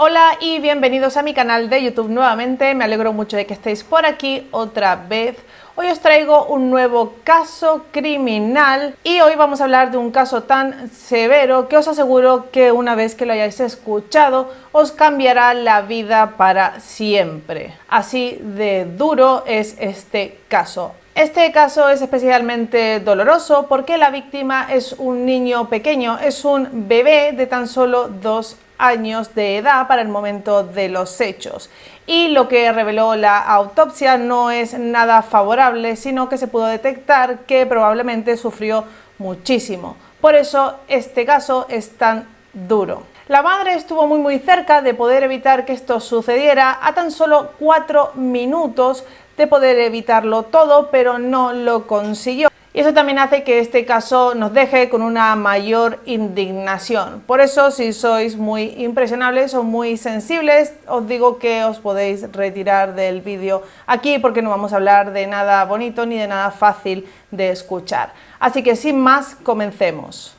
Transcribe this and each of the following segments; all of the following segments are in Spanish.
Hola y bienvenidos a mi canal de YouTube nuevamente. Me alegro mucho de que estéis por aquí otra vez. Hoy os traigo un nuevo caso criminal y hoy vamos a hablar de un caso tan severo que os aseguro que una vez que lo hayáis escuchado os cambiará la vida para siempre. Así de duro es este caso. Este caso es especialmente doloroso porque la víctima es un niño pequeño, es un bebé de tan solo 2 años de edad para el momento de los hechos. Y lo que reveló la autopsia no es nada favorable, sino que se pudo detectar que probablemente sufrió muchísimo. Por eso este caso es tan duro. La madre estuvo muy cerca de poder evitar que esto sucediera, a tan solo 4 minutos de poder evitarlo todo, pero no lo consiguió. Y eso también hace que este caso nos deje con una mayor indignación. Por eso, si sois muy impresionables o muy sensibles, os digo que os podéis retirar del vídeo aquí porque no vamos a hablar de nada bonito ni de nada fácil de escuchar. Así que sin más, comencemos.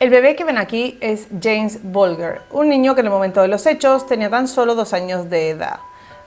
El bebé que ven aquí es James Bulger, un niño que en el momento de los hechos tenía tan solo 2 años de edad.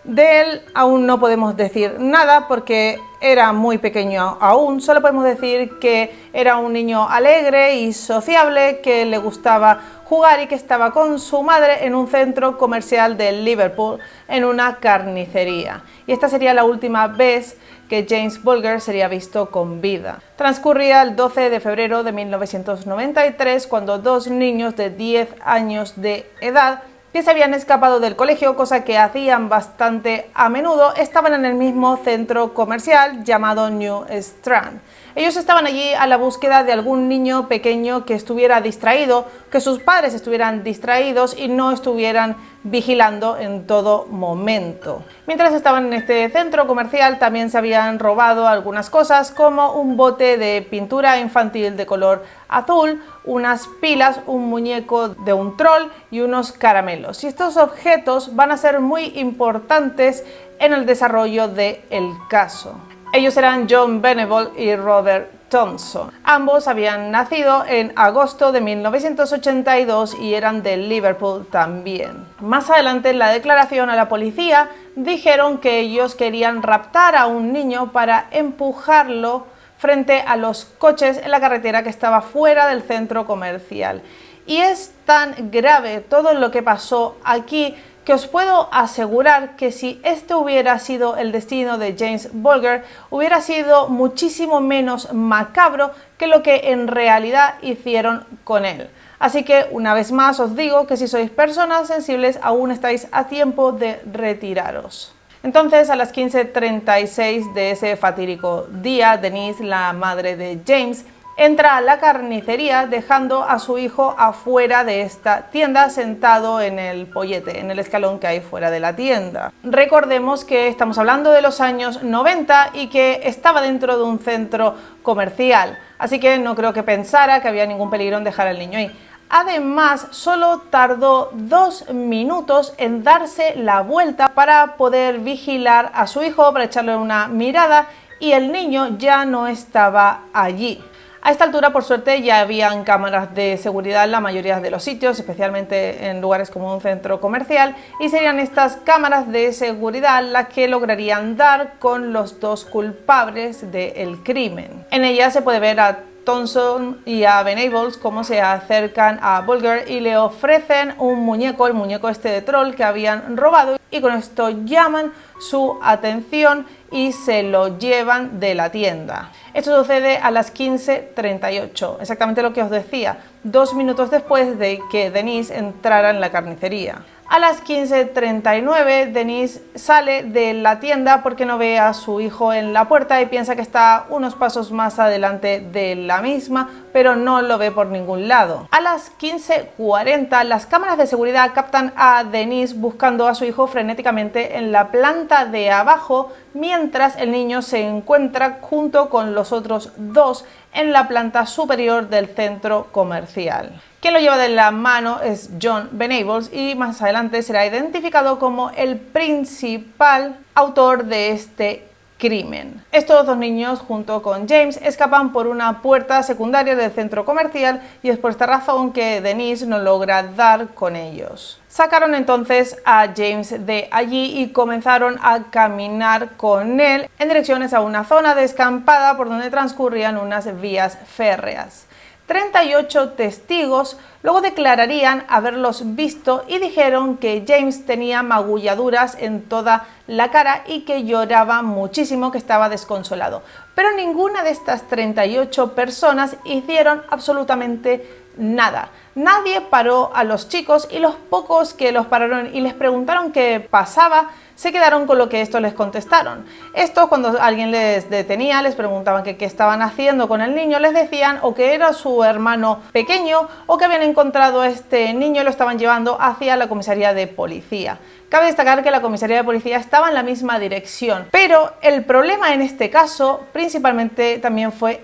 De él aún no podemos decir nada porque era muy pequeño aún, solo podemos decir que era un niño alegre y sociable, que le gustaba jugar y que estaba con su madre en un centro comercial de Liverpool, en una carnicería. Y esta sería la última vez que James Bulger sería visto con vida. Transcurría el 12 de febrero de 1993 cuando 2 niños de 10 años de edad que se habían escapado del colegio, cosa que hacían bastante a menudo, estaban en el mismo centro comercial llamado New Strand. Ellos estaban allí a la búsqueda de algún niño pequeño que estuviera distraído, que sus padres estuvieran distraídos y no estuvieran vigilando en todo momento. Mientras estaban en este centro comercial también se habían robado algunas cosas como un bote de pintura infantil de color azul, unas pilas, un muñeco de un troll y unos caramelos. Y estos objetos van a ser muy importantes en el desarrollo del caso. Ellos eran John Venable y Robert Thompson. Ambos habían nacido en agosto de 1982 y eran de Liverpool también. Más adelante en la declaración a la policía dijeron que ellos querían raptar a un niño para empujarlo frente a los coches en la carretera que estaba fuera del centro comercial. Y es tan grave todo lo que pasó aquí que os puedo asegurar que si este hubiera sido el destino de James Bulger, hubiera sido muchísimo menos macabro que lo que en realidad hicieron con él. Así que una vez más os digo que si sois personas sensibles aún estáis a tiempo de retiraros. Entonces, a las 15:36 de ese fatídico día, Denise, la madre de James, entra a la carnicería dejando a su hijo afuera de esta tienda sentado en el pollete, en el escalón que hay fuera de la tienda. Recordemos que estamos hablando de los años 90 y que estaba dentro de un centro comercial, así que no creo que pensara que había ningún peligro en dejar al niño ahí. Además, solo tardó 2 minutos en darse la vuelta para poder vigilar a su hijo, para echarle una mirada, y el niño ya no estaba allí. A esta altura, por suerte, ya habían cámaras de seguridad en la mayoría de los sitios, especialmente en lugares como un centro comercial, y serían estas cámaras de seguridad las que lograrían dar con los 2 culpables del crimen. En ellas se puede ver a Thompson y a Venable cómo se acercan a Bulger y le ofrecen un muñeco, el muñeco este de troll que habían robado, y con esto llaman su atención y se lo llevan de la tienda. Esto sucede a las 15:38, exactamente lo que os decía, 2 minutos después de que Denise entrara en la carnicería. A las 15:39 Denise sale de la tienda porque no ve a su hijo en la puerta y piensa que está unos pasos más adelante de la misma, pero no lo ve por ningún lado. A las 15:40 las cámaras de seguridad captan a Denise buscando a su hijo frenéticamente en la planta de abajo, mientras el niño se encuentra junto con los otros 2 en la planta superior del centro comercial. Quien lo lleva de la mano es John Venables y más adelante será identificado como el principal autor de este crimen. Estos dos niños, junto con James, escapan por una puerta secundaria del centro comercial y es por esta razón que Denise no logra dar con ellos. Sacaron entonces a James de allí y comenzaron a caminar con él en direcciones a una zona descampada por donde transcurrían unas vías férreas. 38 testigos luego declararían haberlos visto y dijeron que James tenía magulladuras en toda la cara y que lloraba muchísimo, que estaba desconsolado. Pero ninguna de estas 38 personas hicieron absolutamente nada. Nadie paró a los chicos y los pocos que los pararon y les preguntaron qué pasaba se quedaron con lo que estos les contestaron. Estos, cuando alguien les detenía, les preguntaban que qué estaban haciendo con el niño, les decían o que era su hermano pequeño o que habían encontrado a este niño y lo estaban llevando hacia la comisaría de policía. Cabe destacar que la comisaría de policía estaba en la misma dirección, pero el problema en este caso principalmente también fue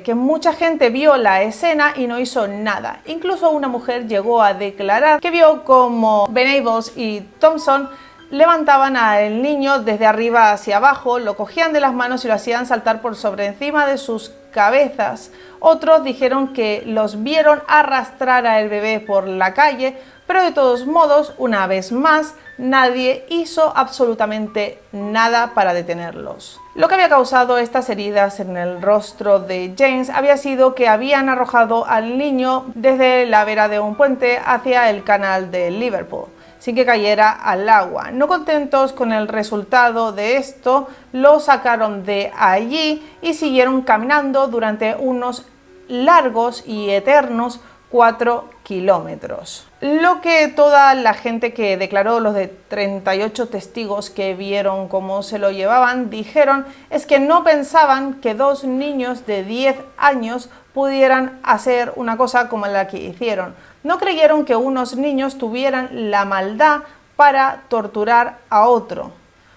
que mucha gente vio la escena y no hizo nada. Incluso una mujer llegó a declarar que vio como Venables y Thompson levantaban al niño desde arriba hacia abajo, lo cogían de las manos y lo hacían saltar por sobre encima de sus cabezas. Otros dijeron que los vieron arrastrar al bebé por la calle, pero de todos modos, una vez más, nadie hizo absolutamente nada para detenerlos. Lo que había causado estas heridas en el rostro de James había sido que habían arrojado al niño desde la vera de un puente hacia el canal de Liverpool, sin que cayera al agua. No contentos con el resultado de esto, lo sacaron de allí y siguieron caminando durante unos largos y eternos 4 kilómetros. Lo que toda la gente que declaró, los de 38 testigos que vieron cómo se lo llevaban, dijeron es que no pensaban que dos niños de 10 años pudieran hacer una cosa como la que hicieron. No creyeron que unos niños tuvieran la maldad para torturar a otro.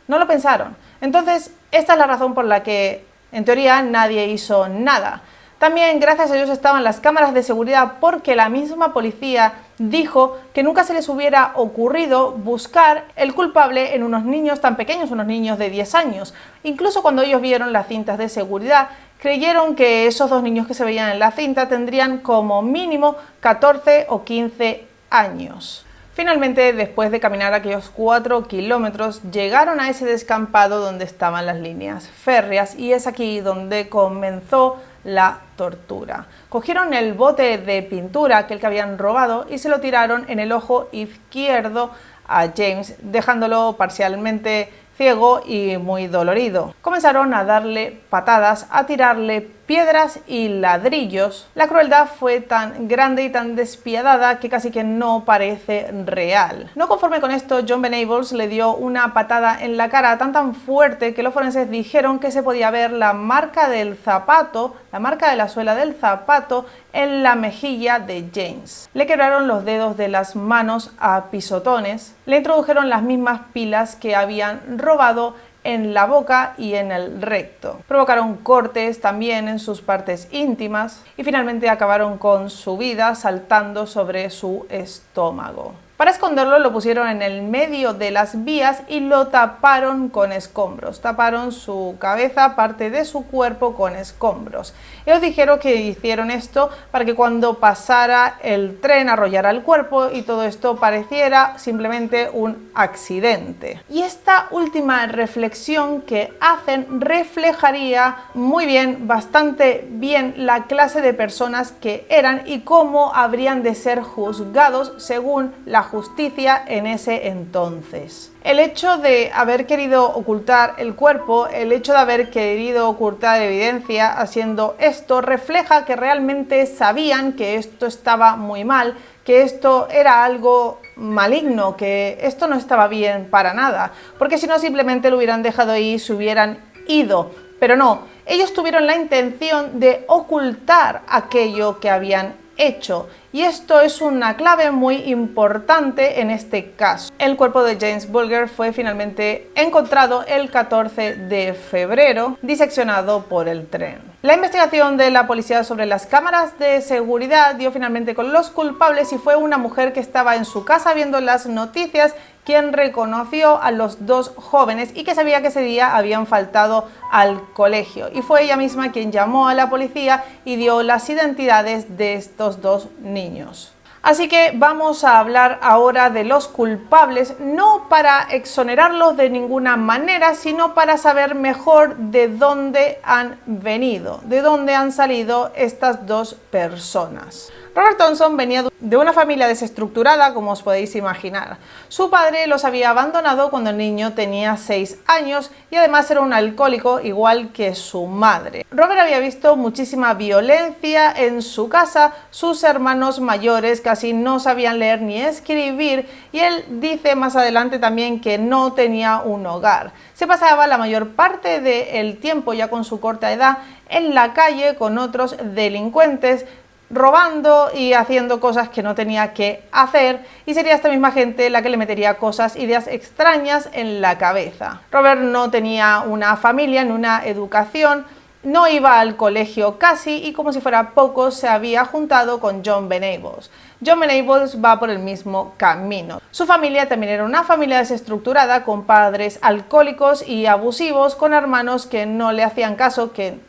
No lo pensaron. Entonces, esta es la razón por la que, en teoría, nadie hizo nada. También, gracias a Dios, estaban las cámaras de seguridad porque la misma policía dijo que nunca se les hubiera ocurrido buscar el culpable en unos niños tan pequeños, unos niños de 10 años. Incluso cuando ellos vieron las cintas de seguridad, creyeron que esos dos niños que se veían en la cinta tendrían como mínimo 14 o 15 años. Finalmente, después de caminar aquellos 4 kilómetros, llegaron a ese descampado donde estaban las líneas férreas y es aquí donde comenzó la tortura. Cogieron el bote de pintura, aquel que habían robado, y se lo tiraron en el ojo izquierdo a James, dejándolo parcialmente ciego y muy dolorido. Comenzaron a darle patadas, a tirarle piedras y ladrillos. La crueldad fue tan grande y tan despiadada que casi que no parece real. No conforme con esto, John Venables le dio una patada en la cara tan fuerte que los forenses dijeron que se podía ver la marca del zapato, la marca de la suela del zapato en la mejilla de James. Le quebraron los dedos de las manos a pisotones, le introdujeron las mismas pilas que habían robado en la boca y en el recto. Provocaron cortes también en sus partes íntimas y finalmente acabaron con su vida saltando sobre su estómago. Para esconderlo lo pusieron en el medio de las vías y lo taparon con escombros. Taparon su cabeza, parte de su cuerpo con escombros. Ellos dijeron que hicieron esto para que cuando pasara el tren arrollara el cuerpo y todo esto pareciera simplemente un accidente. Y esta última reflexión que hacen reflejaría muy bien, bastante bien, la clase de personas que eran y cómo habrían de ser juzgados según la justicia en ese entonces. El hecho de haber querido ocultar el cuerpo, el hecho de haber querido ocultar evidencia haciendo esto, refleja que realmente sabían que esto estaba muy mal, que esto era algo maligno, que esto no estaba bien para nada, porque si no simplemente lo hubieran dejado ahí y se hubieran ido. Pero no, ellos tuvieron la intención de ocultar aquello que habían hecho. Y esto es una clave muy importante en este caso. El cuerpo de James Bulger fue finalmente encontrado el 14 de febrero, diseccionado por el tren. La investigación de la policía sobre las cámaras de seguridad dio finalmente con los culpables y fue una mujer que estaba en su casa viendo las noticias quien reconoció a los dos jóvenes y que sabía que ese día habían faltado al colegio. Y fue ella misma quien llamó a la policía y dio las identidades de estos dos niños. Así que vamos a hablar ahora de los culpables, no para exonerarlos de ninguna manera, sino para saber mejor de dónde han venido, de dónde han salido estas dos personas. Robert Thompson venía de una familia desestructurada, como os podéis imaginar. Su padre los había abandonado cuando el niño tenía 6 años y además era un alcohólico igual que su madre. Robert había visto muchísima violencia en su casa, sus hermanos mayores casi no sabían leer ni escribir y él dice más adelante también que no tenía un hogar. Se pasaba la mayor parte del tiempo, ya con su corta edad, en la calle con otros delincuentes, robando y haciendo cosas que no tenía que hacer, y sería esta misma gente la que le metería cosas, ideas extrañas en la cabeza. Robert no tenía una familia ni una educación, no iba al colegio casi y como si fuera poco se había juntado con John Venables. John Venables va por el mismo camino. Su familia también era una familia desestructurada con padres alcohólicos y abusivos, con hermanos que no le hacían caso, que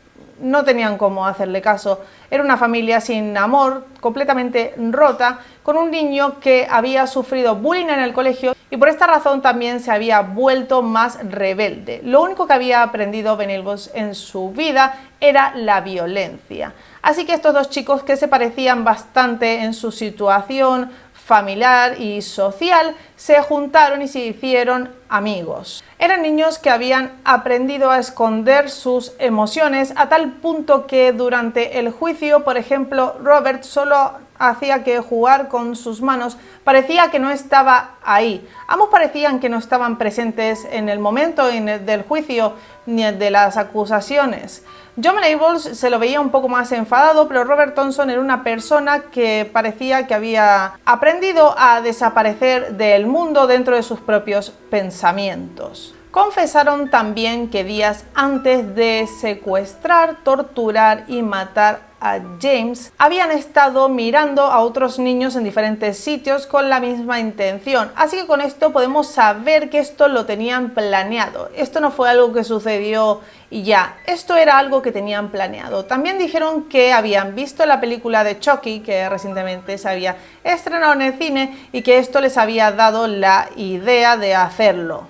no tenían cómo hacerle caso. Era una familia sin amor, completamente rota, con un niño que había sufrido bullying en el colegio y por esta razón también se había vuelto más rebelde. Lo único que había aprendido Venables en su vida era la violencia. Así que estos dos chicos, que se parecían bastante en su situación familiar y social, se juntaron y se hicieron amigos. Eran niños que habían aprendido a esconder sus emociones a tal punto que durante el juicio, por ejemplo, Robert solo hacía que jugar con sus manos, parecía que no estaba ahí. Ambos parecían que no estaban presentes en el momento del juicio ni de las acusaciones. John Venables se lo veía un poco más enfadado, pero Robert Thompson era una persona que parecía que había aprendido a desaparecer del mundo dentro de sus propios pensamientos. Confesaron también que días antes de secuestrar, torturar y matar a James, habían estado mirando a otros niños en diferentes sitios con la misma intención. Así que con esto podemos saber que esto lo tenían planeado. Esto no fue algo que sucedió y ya, esto era algo que tenían planeado. También dijeron que habían visto la película de Chucky, que recientemente se había estrenado en el cine, y que esto les había dado la idea de hacerlo.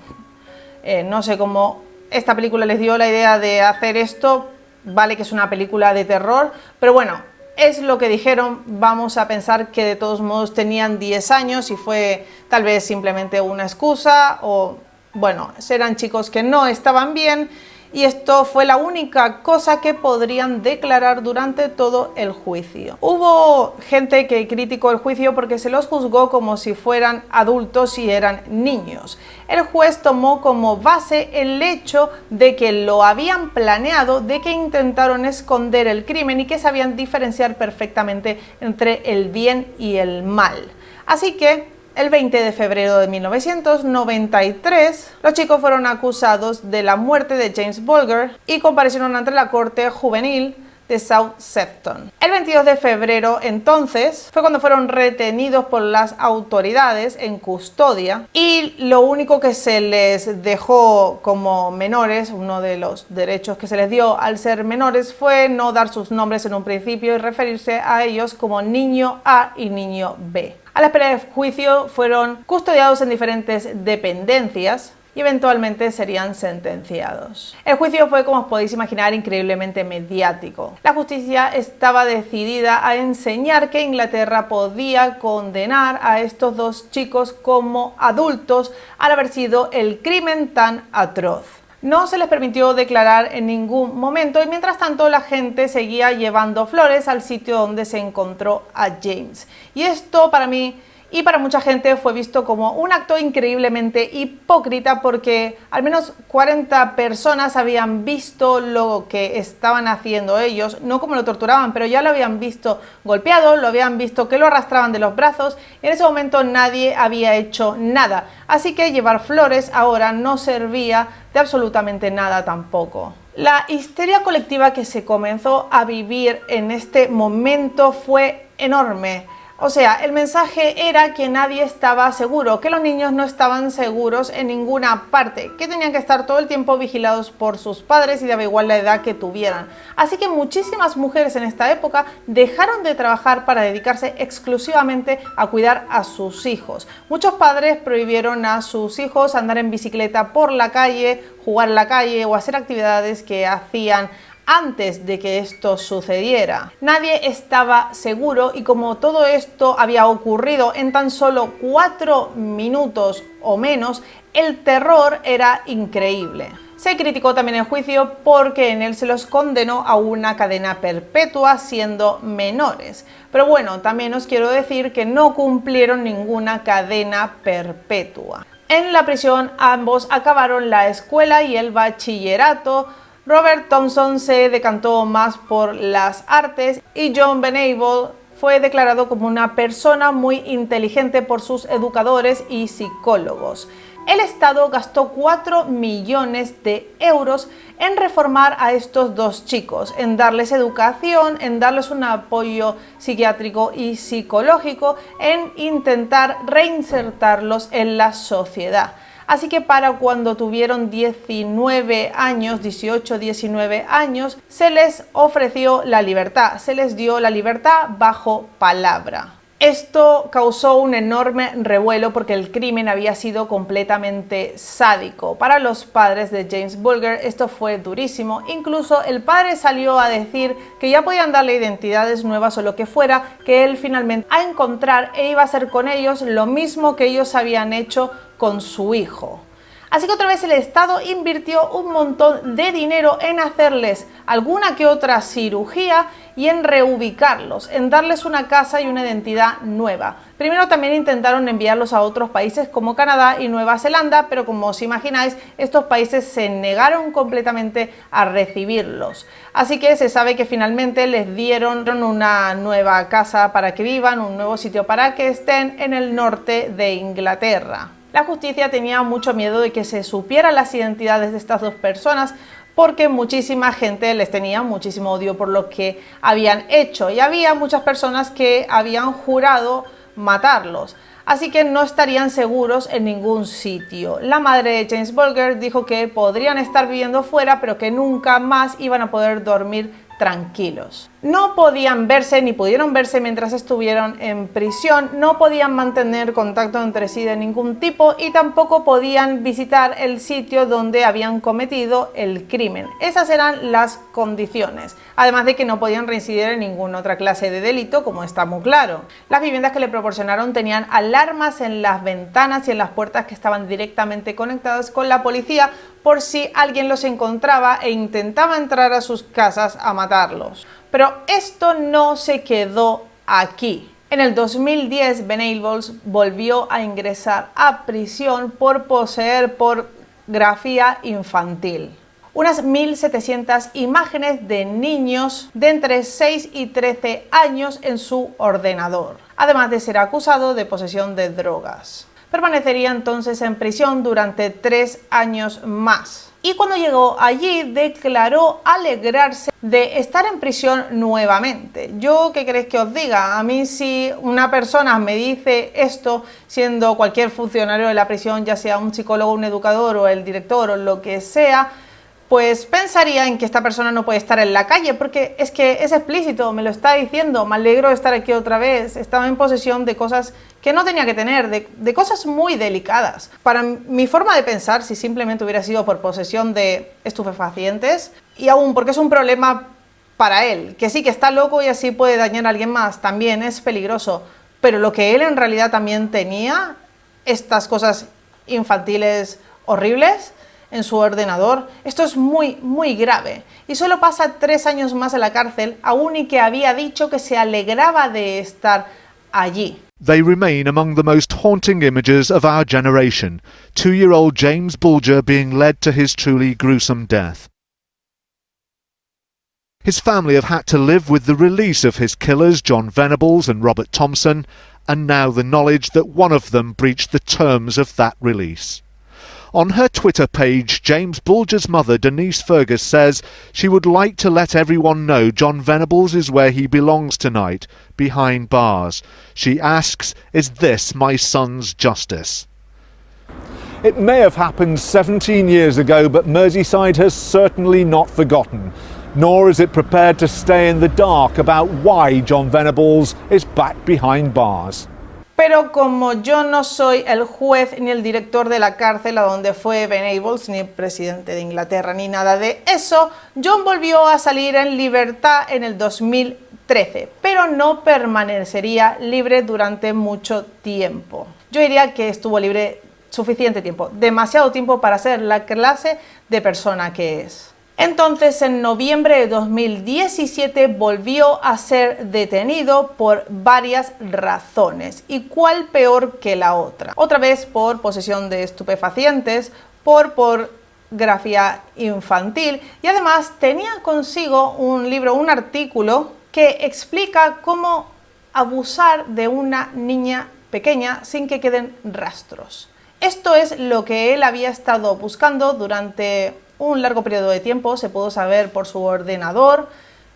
No sé cómo esta película les dio la idea de hacer esto. Vale que es una película de terror, pero bueno, es lo que dijeron. Vamos a pensar que de todos modos tenían 10 años y fue tal vez simplemente una excusa, o bueno, eran chicos que no estaban bien y esto fue la única cosa que podrían declarar durante todo el juicio. Hubo gente que criticó el juicio porque se los juzgó como si fueran adultos y eran niños. El juez tomó como base el hecho de que lo habían planeado, de que intentaron esconder el crimen y que sabían diferenciar perfectamente entre el bien y el mal. Así que el 20 de febrero de 1993, los chicos fueron acusados de la muerte de James Bulger y comparecieron ante la corte juvenil de South Sefton. El 22 de febrero entonces fue cuando fueron retenidos por las autoridades en custodia y lo único que se les dejó como menores, uno de los derechos que se les dio al ser menores, fue no dar sus nombres en un principio y referirse a ellos como niño A y niño B. A la espera del juicio fueron custodiados en diferentes dependencias y eventualmente serían sentenciados. El juicio fue, como os podéis imaginar, increíblemente mediático. La justicia estaba decidida a enseñar que Inglaterra podía condenar a estos dos chicos como adultos al haber sido el crimen tan atroz. No se les permitió declarar en ningún momento y mientras tanto la gente seguía llevando flores al sitio donde se encontró a James. Y esto para mí Y para mucha gente fue visto como un acto increíblemente hipócrita porque al menos 40 personas habían visto lo que estaban haciendo ellos, no cómo lo torturaban, pero ya lo habían visto golpeado, lo habían visto que lo arrastraban de los brazos y en ese momento nadie había hecho nada. Así que llevar flores ahora no servía de absolutamente nada tampoco. La histeria colectiva que se comenzó a vivir en este momento fue enorme. O sea, el mensaje era que nadie estaba seguro, que los niños no estaban seguros en ninguna parte, que tenían que estar todo el tiempo vigilados por sus padres y daba igual la edad que tuvieran. Así que muchísimas mujeres en esta época dejaron de trabajar para dedicarse exclusivamente a cuidar a sus hijos. Muchos padres prohibieron a sus hijos andar en bicicleta por la calle, jugar en la calle o hacer actividades que hacían antes de que esto sucediera. Nadie estaba seguro y como todo esto había ocurrido en tan solo 4 minutos o menos, el terror era increíble. Se criticó también el juicio porque en él se los condenó a una cadena perpetua siendo menores. Pero bueno, también os quiero decir que no cumplieron ninguna cadena perpetua. En la prisión ambos acabaron la escuela y el bachillerato. Robert Thompson se decantó más por las artes y John Venable fue declarado como una persona muy inteligente por sus educadores y psicólogos. El Estado gastó 4 millones de euros en reformar a estos dos chicos, en darles educación, en darles un apoyo psiquiátrico y psicológico, en intentar reinsertarlos en la sociedad. Así que para cuando tuvieron 19 años, 18, 19 años, se les ofreció la libertad, se les dio la libertad bajo palabra. Esto causó un enorme revuelo porque el crimen había sido completamente sádico. Para los padres de James Bulger esto fue durísimo. Incluso el padre salió a decir que ya podían darle identidades nuevas o lo que fuera, que él finalmente iba a encontrar e iba a hacer con ellos lo mismo que ellos habían hecho con su hijo. Así que otra vez el Estado invirtió un montón de dinero en hacerles alguna que otra cirugía y en reubicarlos, en darles una casa y una identidad nueva. Primero también intentaron enviarlos a otros países como Canadá y Nueva Zelanda, pero como os imagináis, estos países se negaron completamente a recibirlos. Así que se sabe que finalmente les dieron una nueva casa para que vivan, un nuevo sitio para que estén en el norte de Inglaterra. La justicia tenía mucho miedo de que se supieran las identidades de estas dos personas porque muchísima gente les tenía muchísimo odio por lo que habían hecho y había muchas personas que habían jurado matarlos. Así que no estarían seguros en ningún sitio. La madre de James Bulger dijo que podrían estar viviendo fuera, pero que nunca más iban a poder dormir tranquilos. No podían verse ni pudieron verse mientras estuvieron en prisión, no podían mantener contacto entre sí de ningún tipo y tampoco podían visitar el sitio donde habían cometido el crimen. Esas eran las condiciones, además de que no podían reincidir en ninguna otra clase de delito, como está muy claro. Las viviendas que le proporcionaron tenían alarmas en las ventanas y en las puertas que estaban directamente conectadas con la policía por si alguien los encontraba e intentaba entrar a sus casas a matarlos. Pero esto no se quedó aquí. En el 2010, Venables volvió a ingresar a prisión por poseer pornografía infantil. Unas 1.700 imágenes de niños de entre 6 y 13 años en su ordenador, además de ser acusado de posesión de drogas. Permanecería entonces en prisión durante 3 años más. Y cuando llegó allí declaró alegrarse de estar en prisión nuevamente. ¿Yo qué queréis que os diga? A mí si una persona me dice esto, siendo cualquier funcionario de la prisión, ya sea un psicólogo, un educador o el director o lo que sea, pues pensaría en que esta persona no puede estar en la calle, porque es que es explícito, me lo está diciendo, me alegro de estar aquí otra vez, estaba en posesión de cosas que no tenía que tener, de cosas muy delicadas. Para mi forma de pensar, si simplemente hubiera sido por posesión de estupefacientes, y aún porque es un problema para él, que sí, que está loco y así puede dañar a alguien más, también es peligroso, pero lo que él en realidad también tenía, estas cosas infantiles horribles, en su ordenador, esto es muy, muy grave. Y solo pasa 3 años más en la cárcel, aún y que había dicho que se alegraba de estar allí. They remain among the most haunting images of our generation, 2-year-old James Bulger being led to his truly gruesome death. His family have had to live with the release of his killers, John Venables and Robert Thompson, and now the knowledge that one of them breached the terms of that release. On her Twitter page, James Bulger's mother, Denise Fergus, says she would like to let everyone know John Venables is where he belongs tonight, behind bars. She asks, "Is this my son's justice?" It may have happened 17 years ago, but Merseyside has certainly not forgotten. Nor is it prepared to stay in the dark about why John Venables is back behind bars. Pero como yo no soy el juez ni el director de la cárcel a donde fue Venables, ni el presidente de Inglaterra, ni nada de eso, John volvió a salir en libertad en el 2013, pero no permanecería libre durante mucho tiempo. Yo diría que estuvo libre suficiente tiempo, demasiado tiempo para ser la clase de persona que es. Entonces, en noviembre de 2017 volvió a ser detenido por varias razones. ¿Y cuál peor que la otra? Otra vez por posesión de estupefacientes, por pornografía infantil y además tenía consigo un libro, un artículo que explica cómo abusar de una niña pequeña sin que queden rastros. Esto es lo que él había estado buscando durante un largo periodo de tiempo. Se pudo saber por su ordenador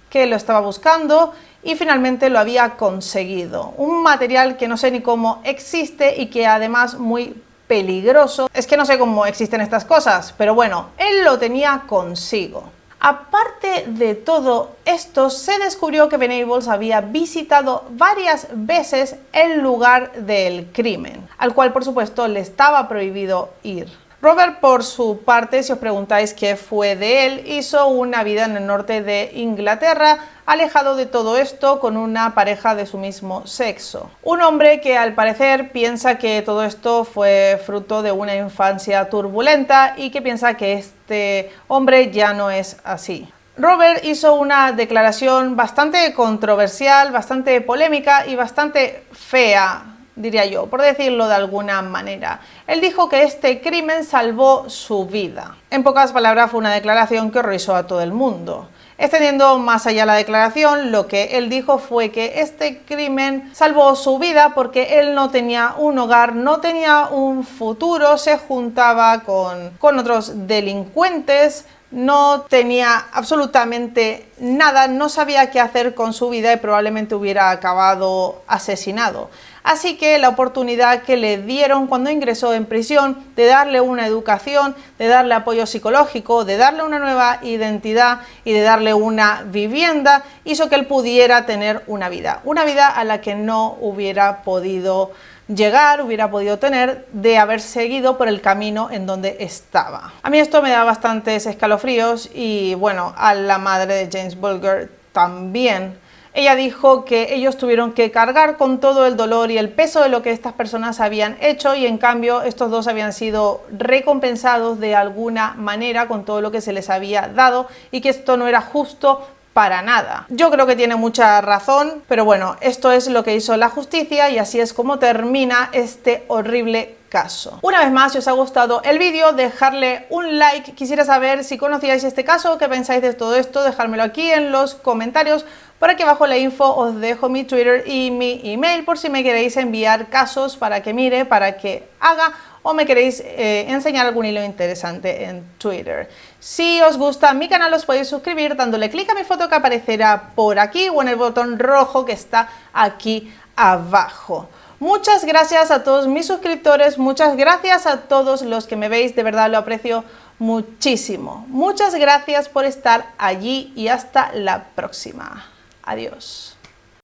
que lo estaba buscando y finalmente lo había conseguido. Un material que no sé ni cómo existe y que además muy peligroso. Es que no sé cómo existen estas cosas, pero bueno, él lo tenía consigo. Aparte de todo esto, se descubrió que Venables había visitado varias veces el lugar del crimen, al cual por supuesto le estaba prohibido ir. Robert, por su parte, si os preguntáis qué fue de él, hizo una vida en el norte de Inglaterra, alejado de todo esto con una pareja de su mismo sexo. Un hombre que al parecer piensa que todo esto fue fruto de una infancia turbulenta y que piensa que este hombre ya no es así. Robert hizo una declaración bastante controversial, bastante polémica y bastante fea, diría yo, por decirlo de alguna manera. Él dijo que este crimen salvó su vida. En pocas palabras, fue una declaración que horrorizó a todo el mundo. Extendiendo más allá la declaración, lo que él dijo fue que este crimen salvó su vida porque él no tenía un hogar, no tenía un futuro, se juntaba con otros delincuentes, no tenía absolutamente nada, no sabía qué hacer con su vida y probablemente hubiera acabado asesinado. Así que la oportunidad que le dieron cuando ingresó en prisión de darle una educación, de darle apoyo psicológico, de darle una nueva identidad y de darle una vivienda, hizo que él pudiera tener una vida a la que no hubiera podido llegar, hubiera podido tener de haber seguido por el camino en donde estaba. A mí esto me da bastantes escalofríos y bueno, a la madre de James Bulger también. Ella dijo que ellos tuvieron que cargar con todo el dolor y el peso de lo que estas personas habían hecho y en cambio estos dos habían sido recompensados de alguna manera con todo lo que se les había dado y que esto no era justo para nada. Yo creo que tiene mucha razón, pero bueno, esto es lo que hizo la justicia y así es como termina este horrible caso. Una vez más, si os ha gustado el vídeo, dejarle un like. Quisiera saber si conocíais este caso, qué pensáis de todo esto, dejármelo aquí en los comentarios. Por aquí abajo en la info os dejo mi Twitter y mi email por si me queréis enviar casos para que mire, para que haga o me queréis enseñar algún hilo interesante en Twitter. Si os gusta mi canal os podéis suscribir dándole clic a mi foto que aparecerá por aquí o en el botón rojo que está aquí abajo. Muchas gracias a todos mis suscriptores, muchas gracias a todos los que me veis, de verdad lo aprecio muchísimo. Muchas gracias por estar allí y hasta la próxima. Adiós.